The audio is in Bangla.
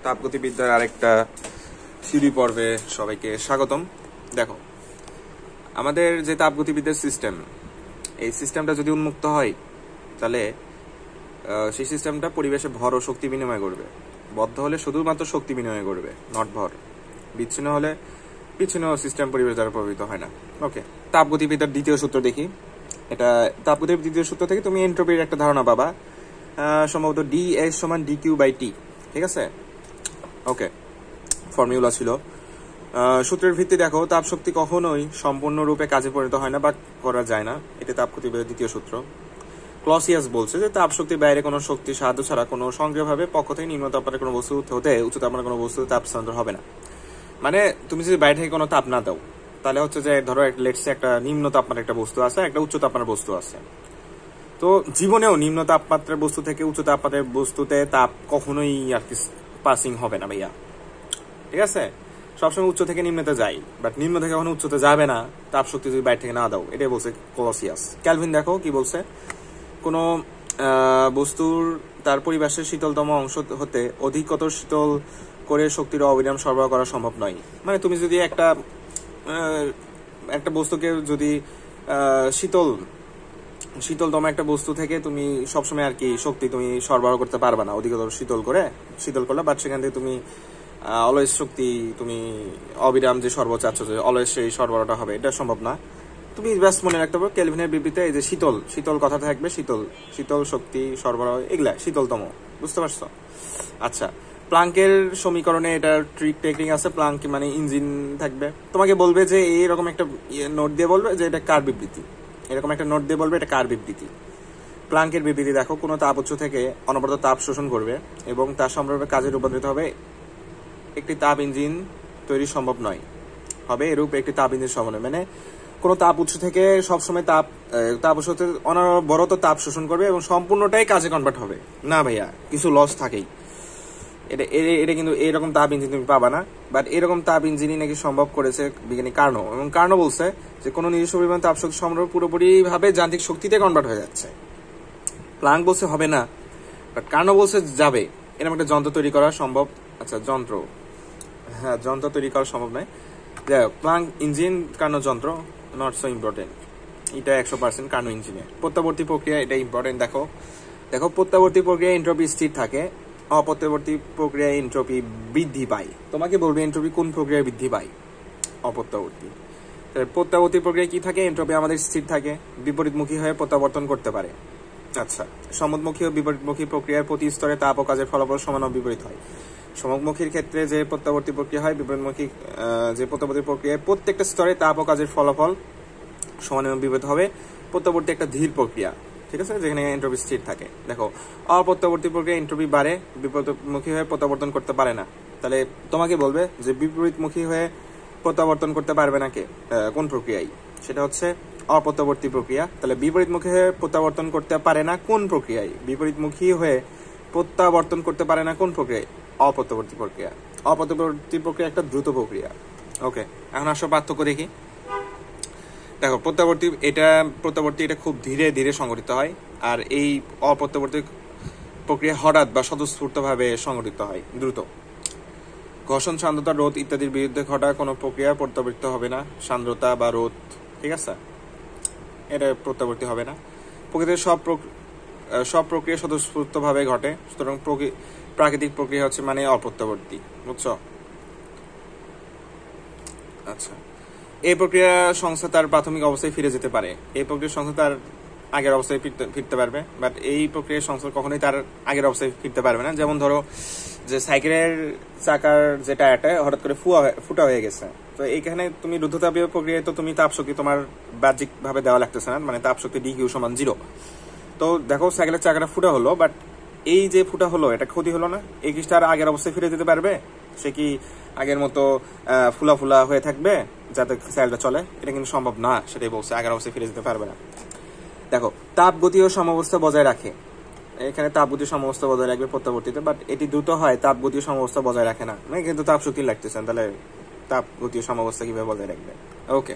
তাপগতিবিদ্যার আরেকটা সিঁড়ি পর্বে সবাইকে স্বাগতম। দেখো, আমাদের যে তাপগতিবিদ্যার সিস্টেম, এই সিস্টেমটা যদি উন্মুক্ত হয় তাহলে সেই সিস্টেমটা পরিবেশে ভর ও শক্তি বিনিময় করবে। বদ্ধ হলে শুধুমাত্র শক্তি বিনিময় করবে, নট ভর। বিচ্ছিন্ন হলে বিচ্ছিন্ন সিস্টেম পরিবেশ দ্বারা প্রভাবিত হয় না। ওকে, তাপগতিবিদ্যার দ্বিতীয় সূত্র দেখি। এটা তাপগতির দ্বিতীয় সূত্র থেকে তুমি এন্ট্রপির একটা ধারণা পাবা, সম্ভবত dS সমান dQ/T। ঠিক আছে, ওকে, ফর্মুলা ছিল। সূত্রের ভিত্তি দেখো, তাপ শক্তি কখনোই সম্পূর্ণরূপে কাজে পরিণত হয় না বা করা যায় না। এটা তাপগতিবিদ্যার দ্বিতীয় সূত্র। ক্লসিয়াস বলছে যে তাপ শক্তির বাইরে কোনো শক্তির সাহায্য ছাড়া কোনো সক্রিয়ভাবে পক্ষ থেকে নিম্ন তাপমাত্রার কোনো বস্তু হতে উচ্চ তাপমাত্রার কোনো বস্তু তাপ স্থানান্তর হবে না। মানে তুমি যদি বাইরে থেকে কোনো তাপ না দাও, তাহলে হচ্ছে যে ধরো লেটসে একটা নিম্ন তাপমাত্রার একটা বস্তু আছে, একটা উচ্চ তাপমাত্রার বস্তু আছে। তো জীবনেও নিম্ন তাপমাত্রার বস্তু থেকে উচ্চ তাপমাত্রার বস্তুতে তাপ কখনোই আর কি পাসিং হবে না ভাইয়া। ঠিক আছে, সবসময় উচ্চ থেকে নিম্নতে যাই, বাট নিম্ন থেকে কখনো উচ্চতে যাবে না তাপ শক্তি যদি বাইরে থেকে না দাও। এটাই বলছে ক্লসিয়াস। ক্যালভিন দেখো কি বলছে, কোনো বস্তুর তার পরিবেশের শীতলতম অংশ হতে অধিকতর শীতল করে শক্তির অবিরাম সরবরাহ করা সম্ভব নয়। মানে তুমি যদি একটা বস্তুকে যদি শীতলতম একটা বস্তু থেকে তুমি সবসময় আর কি শক্তি তুমি সরবরাহ করতে পারবে না অধিকতর শীতল করলে, বাট সেখান থেকে তুমি অলওয়েজ শক্তি তুমি অবিরাম যে সরবরাহ চাচ্ছ যে অলওয়েজ সেই সরবরাহটা হবে, এটা সম্ভব না। তুমি ব্যাস মনে রাখতে পারো ক্যালভিনের বিবৃতিতে এই যে শীতল কথা থাকবে, শীতল শক্তি সরবরাহ, এগুলা শীতলতম। বুঝতে পারছো? আচ্ছা, প্লাঙ্কের সমীকরণে এটা ট্রিক টেকনিক আছে। প্লাঙ্ক মানে ইঞ্জিন থাকবে, তোমাকে বলবে যে এইরকম একটা নোট দিয়ে বলবে যে এটা কার বিবৃতি, এরকম একটা নোট দিয়ে বলবে এটা কার বিবৃতি। প্লাঙ্কের বিবৃতি দেখো, কোনো তাপ উৎস থেকে অনবরত তাপ শোষণ করবে এবং তার সম্পর্কে কাজে রূপান্তরিত হবে একটি তাপ ইঞ্জিন তৈরি সম্ভব নয়, হবে এরূপ একটি তাপ ইঞ্জিন সম্ভব নয়। মানে কোনো তাপ উৎস থেকে সবসময় তাপ উৎস থেকে অনবরত তাপ শোষণ করবে এবং সম্পূর্ণটাই কাজে কনভার্ট হবে না ভাইয়া, কিছু লস থাকেই। এটা কিন্তু এরকম তাপ ইঞ্জিন তুমি পাবা না, বাট এরকম তাপ ইঞ্জিনই নাকি সম্ভব করেছে বিজ্ঞানী কার্নো। এবং কার্নো বলছে যে কোনো নিজস্ব পরিমাণ তাপ শক্তি সরবরাহ পুরোপুরি ভাবে যান্ত্রিক শক্তিতে কনভার্ট হয়ে যাচ্ছে। প্লাঙ্ক বলছে হবে না, বাট কার্নো বলছে যাবে। এরকম একটা যন্ত্র তৈরি করা সম্ভব। আচ্ছা, যন্ত্র তৈরি করা সম্ভব নয়। যাই হোক, প্লাঙ্ক ইঞ্জিন কার্নো যন্ত্র নট সো ইম্পর্টেন্ট। এটা 100% কার্নো ইঞ্জিনে। প্রত্যাবর্তী প্রক্রিয়া, এটা ইম্পর্টেন্ট। দেখো প্রত্যাবর্তী প্রক্রিয়া এন্ট্রপি স্থির থাকে, অপ্রত্যাবর্তী প্রক্রিয়ায় এন্ট্রপি বৃদ্ধি পায়। তোমাকে বলবে এন্ট্রপি কোন প্রক্রিয়ায় বৃদ্ধি পায়? অপ্রত্যাবর্তী। প্রত্যাবর্তী প্রক্রিয়া কি থাকে? এন্ট্রপি আমাদের স্থির থাকে, বিপরীতমুখী হয়ে প্রত্যাবর্তন করতে পারে। আচ্ছা, সম্মুখমুখী ও বিপরীতমুখী প্রক্রিয়ার প্রতি স্তরে তাপ ও কাজের ফলাফল সমান ও বিপরীত হয়। সম্মুখমুখীর ক্ষেত্রে যে প্রত্যাবর্তী প্রক্রিয়া হয়, বিপরীতমুখী যে প্রত্যাবর্তী প্রক্রিয়ায় প্রত্যেকটা স্তরে তাপ ও কাজের ফলাফল সমান এবং বিপরীত হবে। প্রত্যাবর্তী একটা ধীর প্রক্রিয়া, ঠিক আছে, যেখানে এন্ট্রপি স্থির থাকে। দেখো, অপ্রত্যাবর্তী প্রক্রিয়া এন্ট্রপি বাড়ে, বিপরীতমুখী হয়ে প্রত্যাবর্তন করতে পারে না। তাহলে তোমাকে বলবে যে বিপরীতমুখী হয়ে প্রত্যাবর্তন করতে পারবে না কোন প্রক্রিয়ায়? সেটা হচ্ছে অপ্রত্যাবর্তী প্রক্রিয়া। তাহলে বিপরীতমুখী হয়ে প্রত্যাবর্তন করতে পারে না কোন প্রক্রিয়ায়? বিপরীতমুখী হয়ে প্রত্যাবর্তন করতে পারে না কোন প্রক্রিয়ায়? অপ্রত্যাবর্তী প্রক্রিয়া। অপ্রত্যাবর্তী প্রক্রিয়া একটা দ্রুত প্রক্রিয়া। ওকে, এখন আসো পার্থক্য দেখি। দেখো, প্রত্যাবর্তী এটা খুব ধীরে ধীরে সংঘটিত হয়, আর এই অপ্রত্যাবর্তী প্রক্রিয়া হঠাৎ বা স্বতঃস্ফূর্তভাবে সংঘটিত হয়, দ্রুত। ঘর্ষণ, সান্দ্রতা, রোধ ইত্যাদির বিরুদ্ধে ঘটা কোনো প্রক্রিয়া প্রত্যাবর্তিত হবে না। সান্দ্রতা বা রোধ, ঠিক আছে, এটা প্রত্যাবর্তী হবে না। প্রকৃতির সব প্রক্রিয়া স্বতঃস্ফূর্তভাবে ঘটে, সুতরাং প্রাকৃতিক প্রক্রিয়া হচ্ছে মানে অপ্রত্যাবর্তী। বুঝছো? আচ্ছা, এই প্রক্রিয়া সংস্থা তার প্রাথমিক অবস্থায় ফিরে যেতে পারে। এই প্রক্রিয়া সংস্থা তার আগের অবস্থায় ফিরতে পারবে, বাট এই প্রক্রিয়ার সংস্থা কখনোই তার আগের অবস্থায় ফিরতে পারবে না। যেমন ধরো যে সাইকেলের চাকার যে টায়ারটা হঠাৎ করে ফুটা হয়ে গেছে, তো এইখানে তুমি রুদ্ধতাপীয় প্রক্রিয়ায় তো তুমি তাপ শক্তি তোমার বাহ্যিক ভাবে দেওয়া লাগতেছে না, মানে তাপ শক্তি DQ = 0। তো দেখো, সাইকেলের চাকাটা ফুটা হলো, বাট এই যে ফুটা হলো এটা ক্ষতি হলো না। এই কি তার আগের অবস্থায় ফিরে যেতে পারবে? সে কি আগের মতো ফুলা হয়ে থাকবে যাতে সাইকেলটা চলে? এটা কিন্তু সম্ভব না। সেটাই বলছে, আগের অবস্থায় ফিরে যেতে পারবে না। দেখো, তাপ গতি ও সমাবস্থা বজায় রাখে। এখানে তাপ গতি সমাবস্থা বজায় রাখবে প্রত্যাবর্তীতে, বাট এটি দ্রুত হয়, তাপ গতি সমাবস্থা বজায় রাখে না। মানে কিন্তু তাপ শক্তি লাগতেছেন, তাহলে তাপ গতি সমাবস্থা কিভাবে বজায় রাখবে? ওকে।